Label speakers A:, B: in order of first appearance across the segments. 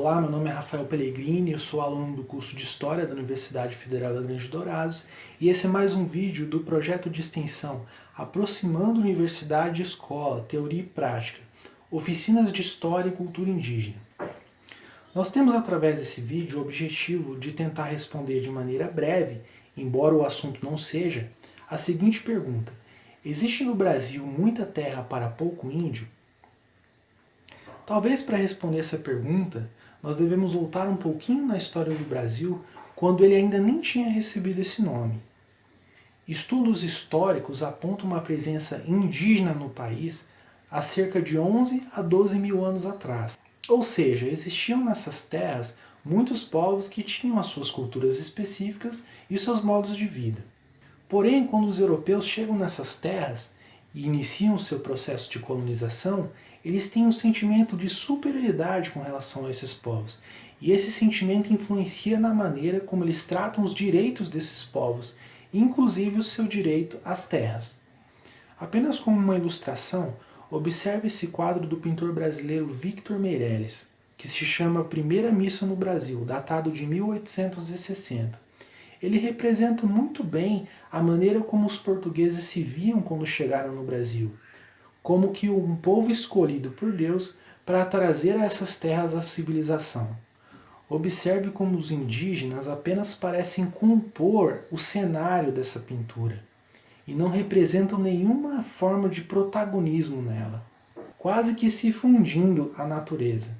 A: Olá, meu nome é Rafael Pellegrini, eu sou aluno do curso de História da Universidade Federal da Grande Dourados e esse é mais um vídeo do projeto de extensão Aproximando Universidade e Escola, Teoria e Prática, Oficinas de História e Cultura Indígena. Nós temos através desse vídeo o objetivo de tentar responder de maneira breve, embora o assunto não seja, a seguinte pergunta: existe no Brasil muita terra para pouco índio? Talvez para responder essa pergunta, nós devemos voltar um pouquinho na história do Brasil, quando ele ainda nem tinha recebido esse nome. Estudos históricos apontam uma presença indígena no país há cerca de 11 a 12 mil anos atrás. Ou seja, existiam nessas terras muitos povos que tinham as suas culturas específicas e seus modos de vida. Porém, quando os europeus chegam nessas terras e iniciam o seu processo de colonização, eles têm um sentimento de superioridade com relação a esses povos. E esse sentimento influencia na maneira como eles tratam os direitos desses povos, inclusive o seu direito às terras. Apenas como uma ilustração, observe esse quadro do pintor brasileiro Victor Meirelles, que se chama Primeira Missa no Brasil, datado de 1860. Ele representa muito bem a maneira como os portugueses se viam quando chegaram no Brasil, como que um povo escolhido por Deus para trazer a essas terras a civilização. Observe como os indígenas apenas parecem compor o cenário dessa pintura e não representam nenhuma forma de protagonismo nela, quase que se fundindo à natureza.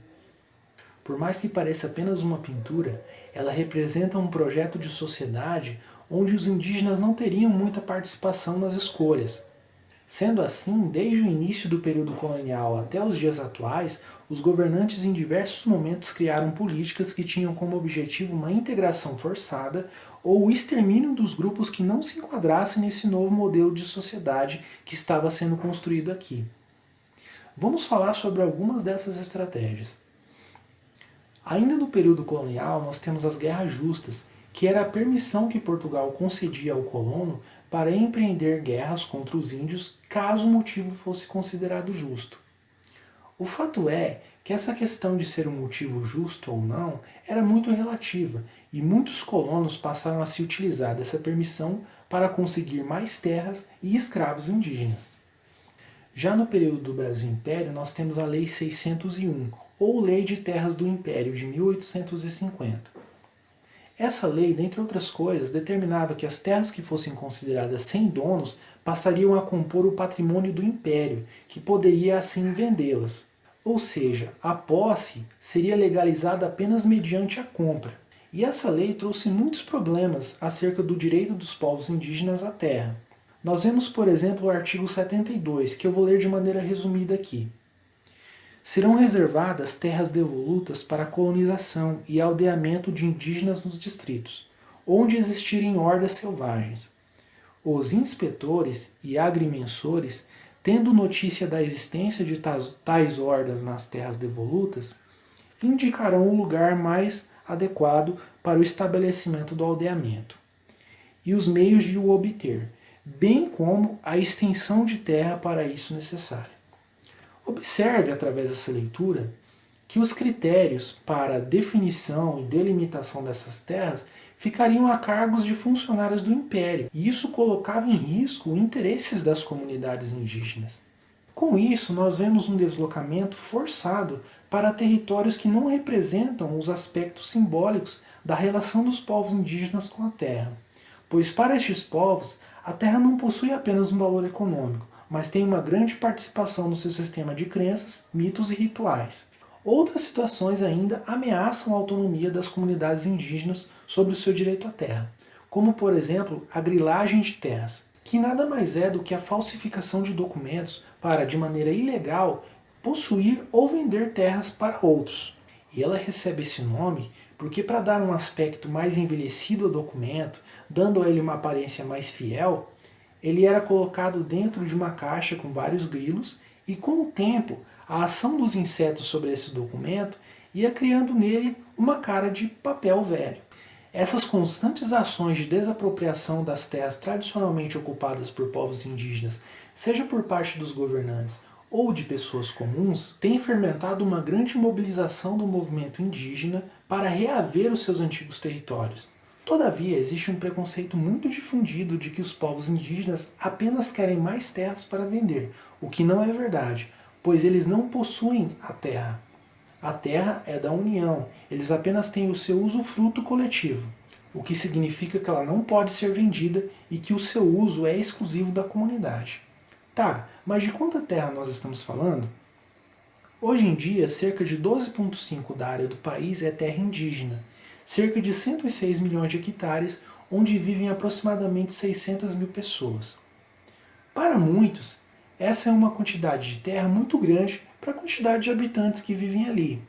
A: Por mais que pareça apenas uma pintura, ela representa um projeto de sociedade onde os indígenas não teriam muita participação nas escolhas. Sendo assim, desde o início do período colonial até os dias atuais, os governantes em diversos momentos criaram políticas que tinham como objetivo uma integração forçada ou o extermínio dos grupos que não se enquadrassem nesse novo modelo de sociedade que estava sendo construído aqui. Vamos falar sobre algumas dessas estratégias. Ainda no período colonial, nós temos as guerras justas, que era a permissão que Portugal concedia ao colono para empreender guerras contra os índios caso o motivo fosse considerado justo. O fato é que essa questão de ser um motivo justo ou não era muito relativa e muitos colonos passaram a se utilizar dessa permissão para conseguir mais terras e escravos indígenas. Já no período do Brasil Império, nós temos a Lei 601, ou Lei de Terras do Império, de 1850. Essa lei, dentre outras coisas, determinava que as terras que fossem consideradas sem donos passariam a compor o patrimônio do Império, que poderia assim vendê-las. Ou seja, a posse seria legalizada apenas mediante a compra. E essa lei trouxe muitos problemas acerca do direito dos povos indígenas à terra. Nós vemos, por exemplo, o artigo 72, que eu vou ler de maneira resumida aqui. Serão reservadas terras devolutas para colonização e aldeamento de indígenas nos distritos, onde existirem hordas selvagens. Os inspetores e agrimensores, tendo notícia da existência de tais hordas nas terras devolutas, indicarão o lugar mais adequado para o estabelecimento do aldeamento e os meios de o obter, bem como a extensão de terra para isso necessária. Observe, através dessa leitura, que os critérios para definição e delimitação dessas terras ficariam a cargos de funcionários do Império, e isso colocava em risco os interesses das comunidades indígenas. Com isso, nós vemos um deslocamento forçado para territórios que não representam os aspectos simbólicos da relação dos povos indígenas com a terra, pois para estes povos, a terra não possui apenas um valor econômico, mas tem uma grande participação no seu sistema de crenças, mitos e rituais. Outras situações ainda ameaçam a autonomia das comunidades indígenas sobre o seu direito à terra, como por exemplo a grilagem de terras, que nada mais é do que a falsificação de documentos para, de maneira ilegal, possuir ou vender terras para outros. E ela recebe esse nome porque, para dar um aspecto mais envelhecido ao documento, dando a ele uma aparência mais fiel, ele era colocado dentro de uma caixa com vários grilos e, com o tempo, a ação dos insetos sobre esse documento ia criando nele uma cara de papel velho. Essas constantes ações de desapropriação das terras tradicionalmente ocupadas por povos indígenas, seja por parte dos governantes ou de pessoas comuns, tem fermentado uma grande mobilização do movimento indígena para reaver os seus antigos territórios. Todavia, existe um preconceito muito difundido de que os povos indígenas apenas querem mais terras para vender, o que não é verdade, pois eles não possuem a terra. A terra é da União, eles apenas têm o seu usufruto coletivo, o que significa que ela não pode ser vendida e que o seu uso é exclusivo da comunidade. Tá, mas de quanta terra nós estamos falando? Hoje em dia, cerca de 12,5% da área do país é terra indígena, cerca de 106 milhões de hectares, onde vivem aproximadamente 600 mil pessoas. Para muitos, essa é uma quantidade de terra muito grande para a quantidade de habitantes que vivem ali.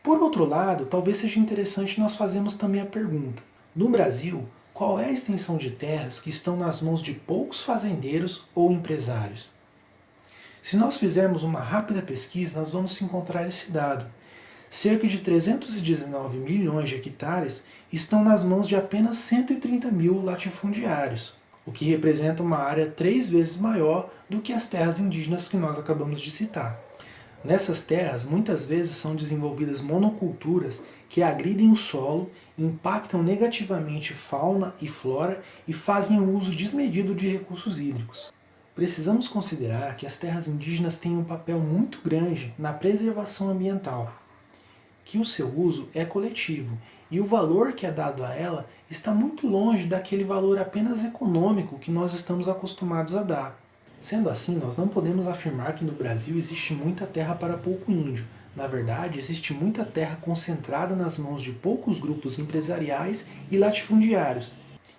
A: Por outro lado, talvez seja interessante nós fazermos também a pergunta: no Brasil, qual é a extensão de terras que estão nas mãos de poucos fazendeiros ou empresários? Se nós fizermos uma rápida pesquisa, nós vamos encontrar esse dado. Cerca de 319 milhões de hectares estão nas mãos de apenas 130 mil latifundiários, o que representa uma área 3 vezes maior do que as terras indígenas que nós acabamos de citar. Nessas terras, muitas vezes são desenvolvidas monoculturas que agridem o solo, impactam negativamente fauna e flora e fazem o uso desmedido de recursos hídricos. Precisamos considerar que as terras indígenas têm um papel muito grande na preservação ambiental, que o seu uso é coletivo e o valor que é dado a ela está muito longe daquele valor apenas econômico que nós estamos acostumados a dar. Sendo assim, nós não podemos afirmar que no Brasil existe muita terra para pouco índio. Na verdade, existe muita terra concentrada nas mãos de poucos grupos empresariais e latifundiários,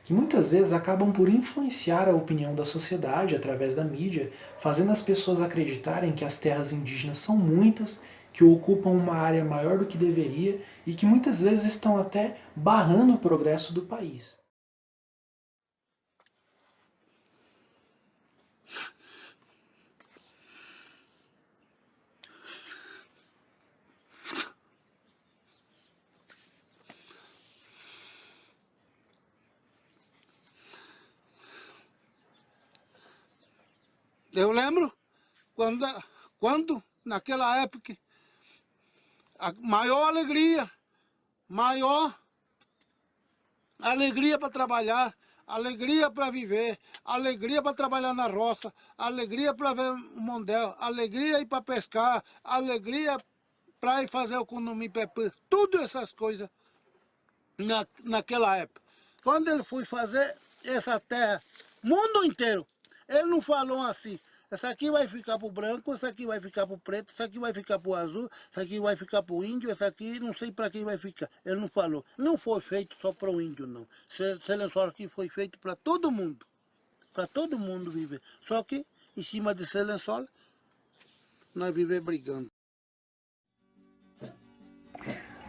A: que muitas vezes acabam por influenciar a opinião da sociedade através da mídia, fazendo as pessoas acreditarem que as terras indígenas são muitas, que ocupam uma área maior do que deveria e que muitas vezes estão até barrando o progresso do país.
B: Eu lembro quando naquela época, a maior alegria para trabalhar, alegria para viver, alegria para trabalhar na roça, alegria para ver o mondel, alegria ir para pescar, alegria para ir fazer o condomínio, tudo essas coisas naquela época. Quando ele foi fazer essa terra, mundo inteiro, ele não falou assim: essa aqui vai ficar para o branco, essa aqui vai ficar para o preto, essa aqui vai ficar para o azul, essa aqui vai ficar para o índio, essa aqui não sei para quem vai ficar. Ele não falou. Não foi feito só para o índio, não. Esse lençol aqui foi feito para todo mundo. Para todo mundo viver. Só que, em cima desse lençol, nós vivemos brigando.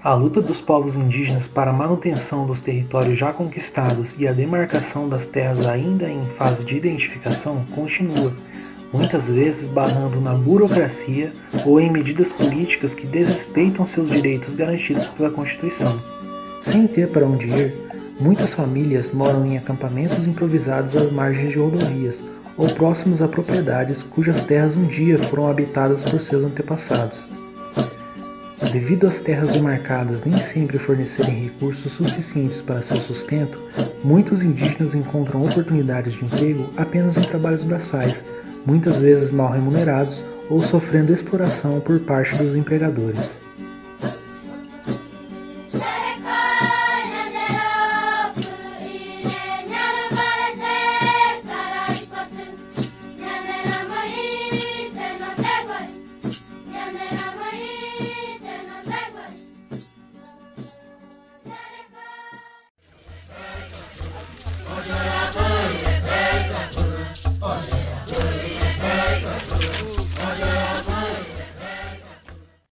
A: A luta dos povos indígenas para a manutenção dos territórios já conquistados e a demarcação das terras ainda em fase de identificação continua, muitas vezes barrando na burocracia ou em medidas políticas que desrespeitam seus direitos garantidos pela Constituição. Sem ter para onde ir, muitas famílias moram em acampamentos improvisados às margens de rodovias ou próximos a propriedades cujas terras um dia foram habitadas por seus antepassados. Devido às terras demarcadas nem sempre fornecerem recursos suficientes para seu sustento, muitos indígenas encontram oportunidades de emprego apenas em trabalhos braçais, muitas vezes mal remunerados ou sofrendo exploração por parte dos empregadores.